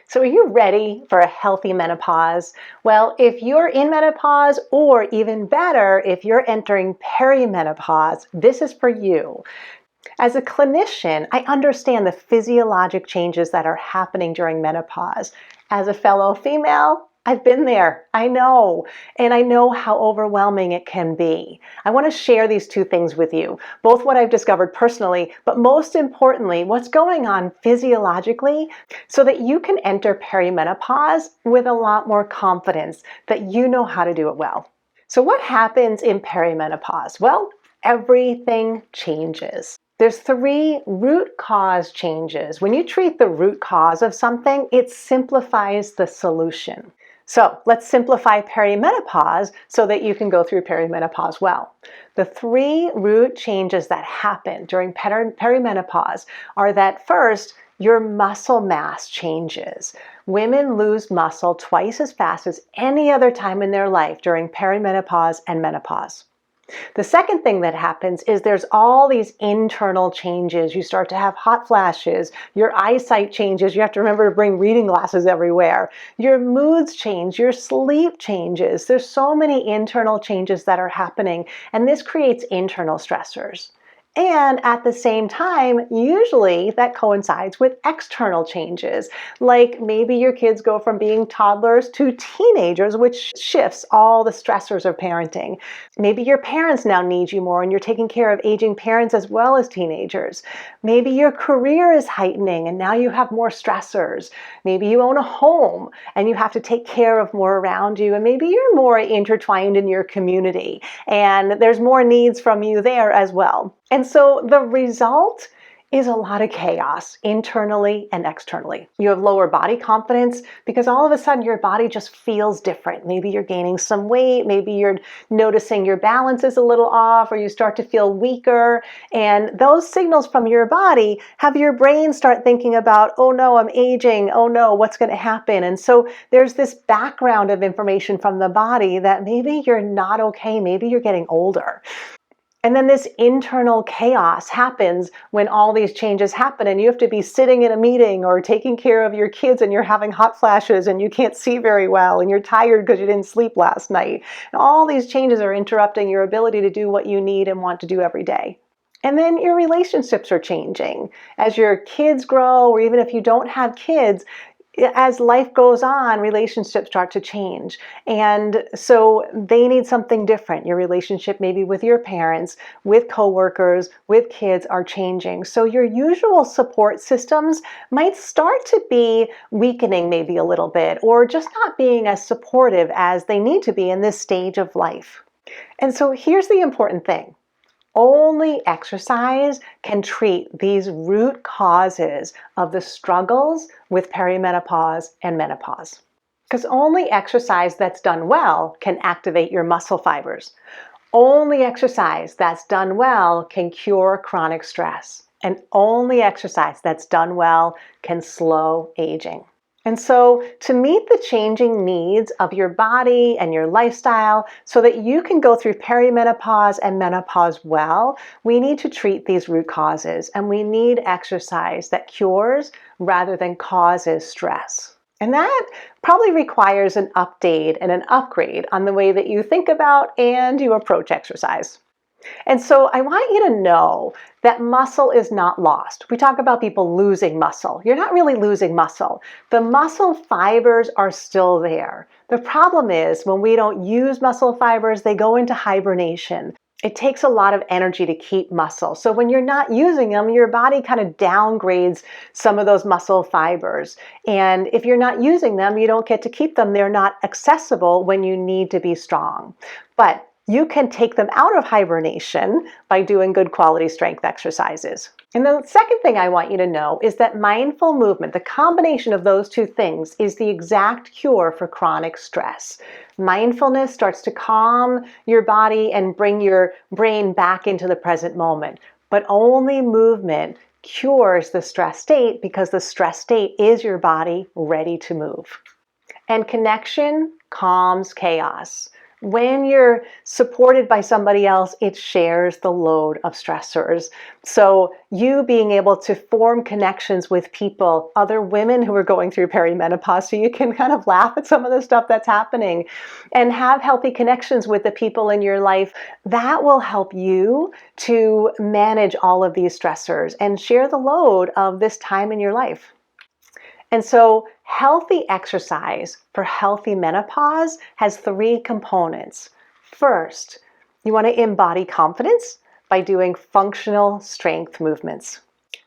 So are you ready for a healthy menopause? Well, if you're in menopause, or even better, if you're entering perimenopause, this is for you. As a clinician, I understand the physiologic changes that are happening during menopause. As a fellow female, I've been there. I know. And I know how overwhelming it can be. I want to share these two things with you, both what I've discovered personally, but most importantly, what's going on physiologically, so that you can enter perimenopause with a lot more confidence that you know how to do it well. So what happens in perimenopause? Well, everything changes. There's three root cause changes. When you treat the root cause of something, it simplifies the solution. So let's simplify perimenopause so that you can go through perimenopause well. The three root changes that happen during perimenopause are that first, your muscle mass changes. Women lose muscle twice as fast as any other time in their life during perimenopause and menopause. The second thing that happens is there's all these internal changes. You start to have hot flashes, your eyesight changes, you have to remember to bring reading glasses everywhere, your moods change, your sleep changes. There's so many internal changes that are happening, and this creates internal stressors. And at the same time, usually that coincides with external changes, like maybe your kids go from being toddlers to teenagers, which shifts all the stressors of parenting. Maybe your parents now need you more and you're taking care of aging parents as well as teenagers. Maybe your career is heightening and now you have more stressors. Maybe you own a home and you have to take care of more around you. And maybe you're more intertwined in your community and there's more needs from you there as well. And so the result is a lot of chaos internally and externally. You have lower body confidence because all of a sudden your body just feels different. Maybe you're gaining some weight, maybe you're noticing your balance is a little off, or you start to feel weaker. And those signals from your body have your brain start thinking about, oh no, I'm aging. Oh no, what's going to happen? And so there's this background of information from the body that maybe you're not okay, maybe you're getting older. And then this internal chaos happens when all these changes happen and you have to be sitting in a meeting or taking care of your kids and you're having hot flashes and you can't see very well and you're tired because you didn't sleep last night. And all these changes are interrupting your ability to do what you need and want to do every day. And then your relationships are changing. As your kids grow, or even if you don't have kids, as life goes on, relationships start to change. And so they need something different. Your relationship maybe with your parents, with coworkers, with kids are changing. So your usual support systems might start to be weakening maybe a little bit, or just not being as supportive as they need to be in this stage of life. And so here's the important thing. Only exercise can treat these root causes of the struggles with perimenopause and menopause. Because only exercise that's done well can activate your muscle fibers. Only exercise that's done well can cure chronic stress. And only exercise that's done well can slow aging. And so to meet the changing needs of your body and your lifestyle so that you can go through perimenopause and menopause well, we need to treat these root causes, and we need exercise that cures rather than causes stress. And that probably requires an update and an upgrade on the way that you think about and you approach exercise. And so I want you to know that muscle is not lost. We talk about people losing muscle. You're not really losing muscle. The muscle fibers are still there. The problem is when we don't use muscle fibers, they go into hibernation. It takes a lot of energy to keep muscle. So when you're not using them, your body kind of downgrades some of those muscle fibers. And if you're not using them, you don't get to keep them. They're not accessible when you need to be strong. But you can take them out of hibernation by doing good quality strength exercises. And the second thing I want you to know is that mindful movement, the combination of those two things, is the exact cure for chronic stress. Mindfulness starts to calm your body and bring your brain back into the present moment. But only movement cures the stress state, because the stress state is your body ready to move. And connection calms chaos. When you're supported by somebody else, it shares the load of stressors. So you being able to form connections with people, other women who are going through perimenopause, so you can kind of laugh at some of the stuff that's happening and have healthy connections with the people in your life, that will help you to manage all of these stressors and share the load of this time in your life. And so healthy exercise for healthy menopause has three components. First, you want to embody confidence by doing functional strength movements.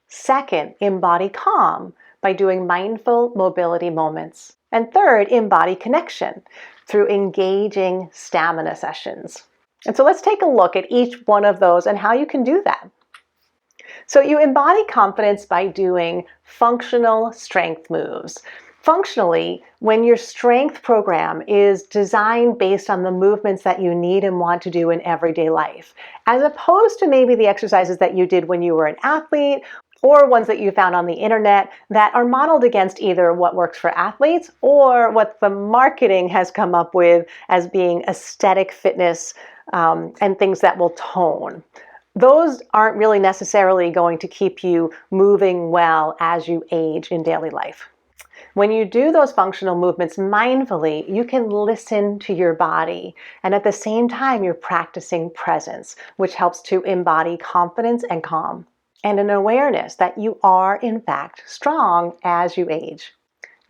Second, embody calm by doing mindful mobility moments. And third, embody connection through engaging stamina sessions. And so let's take a look at each one of those and how you can do that. So you embody confidence by doing functional strength moves. Functionally, when your strength program is designed based on the movements that you need and want to do in everyday life, as opposed to maybe the exercises that you did when you were an athlete or ones that you found on the internet that are modeled against either what works for athletes or what the marketing has come up with as being aesthetic fitness and things that will tone. Those aren't really necessarily going to keep you moving well as you age in daily life. When you do those functional movements mindfully, you can listen to your body, and at the same time, you're practicing presence, which helps to embody confidence and calm, and an awareness that you are, in fact, strong as you age.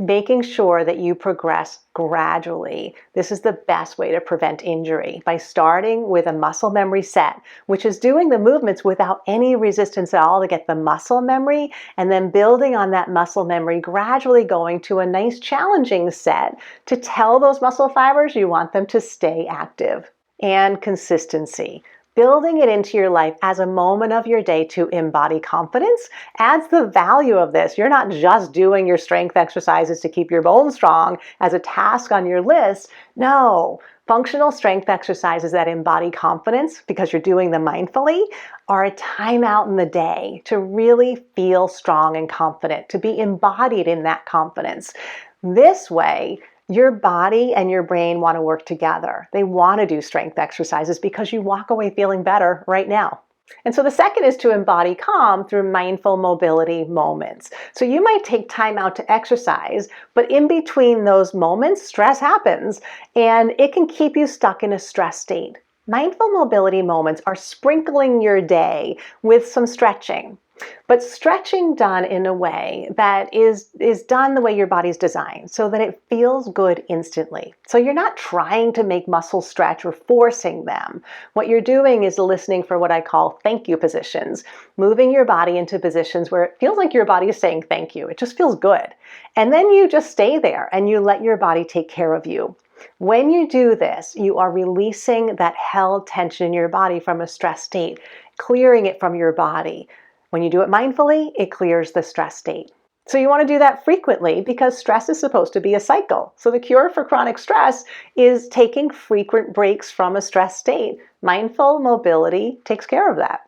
Making sure that you progress gradually. This is the best way to prevent injury, by starting with a muscle memory set, which is doing the movements without any resistance at all to get the muscle memory, and then building on that muscle memory, gradually going to a nice challenging set to tell those muscle fibers you want them to stay active. And consistency. Building it into your life as a moment of your day to embody confidence adds the value of this. You're not just doing your strength exercises to keep your bones strong as a task on your list. No, functional strength exercises that embody confidence, because you're doing them mindfully, are a time out in the day to really feel strong and confident, to be embodied in that confidence. This way, your body and your brain want to work together. They want to do strength exercises because you walk away feeling better right now. And so the second is to embody calm through mindful mobility moments. So you might take time out to exercise, but in between those moments, stress happens, and it can keep you stuck in a stress state. Mindful mobility moments are sprinkling your day with some stretching. But stretching done in a way that is done the way your body's designed, so that it feels good instantly. So you're not trying to make muscles stretch or forcing them. What you're doing is listening for what I call thank you positions, moving your body into positions where it feels like your body is saying thank you. It just feels good. And then you just stay there and you let your body take care of you. When you do this, you are releasing that held tension in your body from a stress state, clearing it from your body. When you do it mindfully, it clears the stress state. So you want to do that frequently, because stress is supposed to be a cycle. So the cure for chronic stress is taking frequent breaks from a stress state. Mindful mobility takes care of that.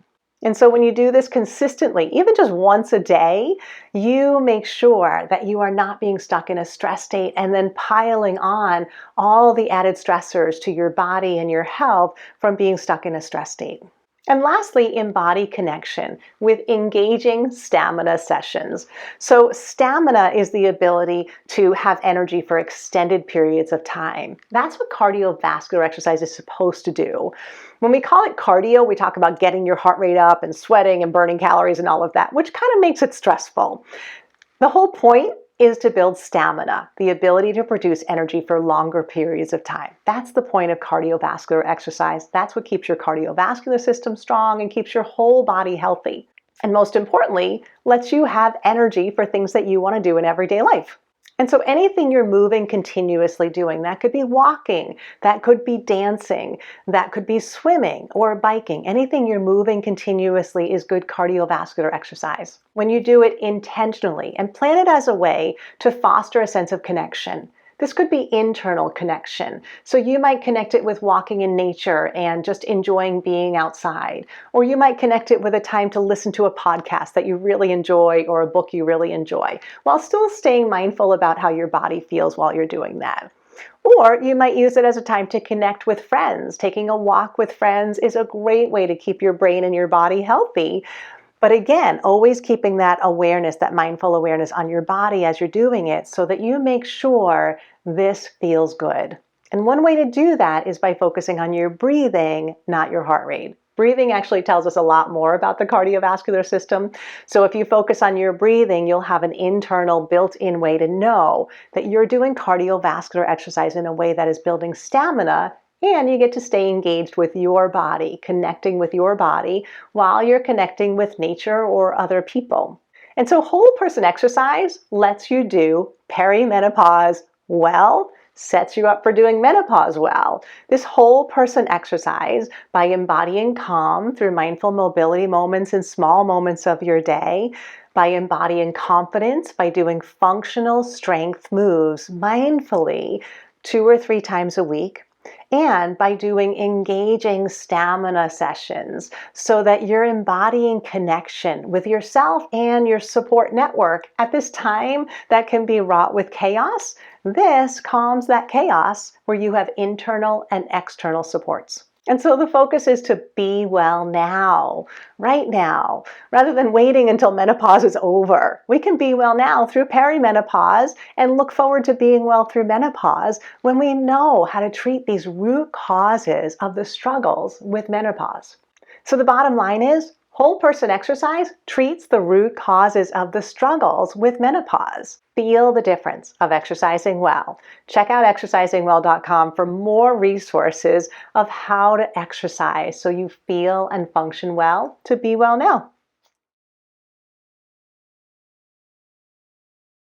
And so when you do this consistently, even just once a day, you make sure that you are not being stuck in a stress state and then piling on all the added stressors to your body and your health from being stuck in a stress state. And lastly, embody connection with engaging stamina sessions. So stamina is the ability to have energy for extended periods of time. That's what cardiovascular exercise is supposed to do. When we call it cardio, we talk about getting your heart rate up and sweating and burning calories and all of that, which kind of makes it stressful. The whole point is to build stamina, the ability to produce energy for longer periods of time. That's the point of cardiovascular exercise. That's what keeps your cardiovascular system strong and keeps your whole body healthy. And most importantly, lets you have energy for things that you want to do in everyday life. And so anything you're moving continuously doing, that could be walking, that could be dancing, that could be swimming or biking. Anything you're moving continuously is good cardiovascular exercise. When you do it intentionally and plan it as a way to foster a sense of connection. This could be internal connection. So you might connect it with walking in nature and just enjoying being outside. Or you might connect it with a time to listen to a podcast that you really enjoy or a book you really enjoy, while still staying mindful about how your body feels while you're doing that. Or you might use it as a time to connect with friends. Taking a walk with friends is a great way to keep your brain and your body healthy. But again, always keeping that awareness, that mindful awareness on your body as you're doing it so that you make sure this feels good. And one way to do that is by focusing on your breathing, not your heart rate. Breathing actually tells us a lot more about the cardiovascular system. So if you focus on your breathing, you'll have an internal built-in way to know that you're doing cardiovascular exercise in a way that is building stamina, and you get to stay engaged with your body, connecting with your body while you're connecting with nature or other people. And so whole person exercise lets you do perimenopause well, sets you up for doing menopause well. This whole person exercise, by embodying calm through mindful mobility moments and small moments of your day, by embodying confidence, by doing functional strength moves mindfully 2 or 3 times a week, and by doing engaging stamina sessions so that you're embodying connection with yourself and your support network at this time that can be wrought with chaos. This calms that chaos where you have internal and external supports. And so the focus is to be well now, right now, rather than waiting until menopause is over. We can be well now through perimenopause and look forward to being well through menopause when we know how to treat these root causes of the struggles with menopause. So the bottom line is, whole person exercise treats the root causes of the struggles with menopause. Feel the difference of exercising well. Check out exercisingwell.com for more resources of how to exercise so you feel and function well to be well now.